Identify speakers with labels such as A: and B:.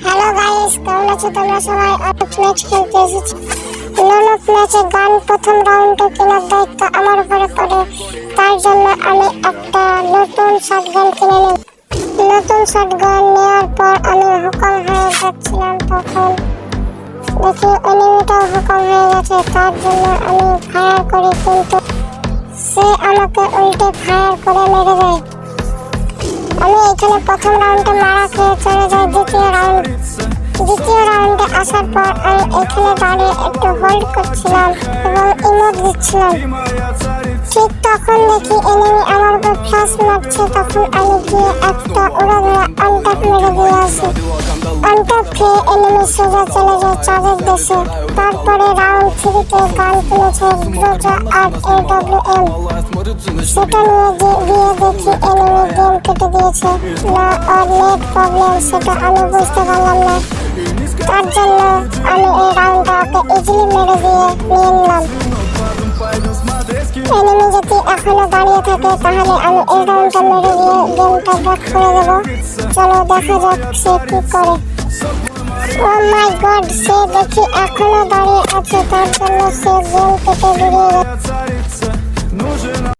A: Hello guys, কেমন আছো তোমরা সবাই? ম্যাচ খেলতে এসেছি। ননক ম্যাচে গান প্রথম রাউন্ডে কেনার দায়িত্ব আমার উপরে পড়ে। তার জন্য আমি একটা নতুন শটগান কিনে নিই। নতুন শটগান নেওয়ার পর আমি হুকম হয়ে যাচ্ছিলাম, তখন দেখি এনিমিটাও হুকম হয়ে গেছে। তার জন্য আমি ফায়ার করি, কিন্তু সে আমাকে উল্টে ফায়ার করে মেরে দেয়। আমি এখানে প্রথম রাউন্ডে মারা খেয়ে চলে যাই দ্বিতীয় রাউন্ডে আসার পর আমি এখানে দাঁড়িয়ে একটু হোল্ড করছিলাম এবং ইমোট দিচ্ছিলাম। ঠিক তখন দেখি এনিমি আমার উপর ফ্লাশ মারছে। তখন আমি গিয়ে একটা উড়াধুরা আনট্যাপ মেরে দিয়ে আসি। আনট্যাপ খেয়ে এনিমি সোজা চলে যায় চাঁদের দেশে। তারপরে রাউন্ড 3-তে গান কিনেছে গ্রোজা আর AWM। সেটা নিয়ে গিয়ে দেখি এনিমি গেম কেটে দিয়েছে না আর নেট প্রবলেম, সেটা আমি বুঝতে পারলাম না। তার জন্য আমি এই রাউন্ডটা ওকে ইজিলি মেরে দিয়ে নিয়ে নিলাম। এনিমি যদি এখনো দাঁড়িয়ে থাকে তাহলে আমি এই রাউন্ডটা মেরে দিয়ে গেমটা ব্যাক করে দেবো। চলো দেখা যাক সে কি করে। ও মাই গড, সে দেখি এখনো দাঁড়িয়ে আছে। তার জন্য সে গেম কেটে বেরিয়ে গেছে।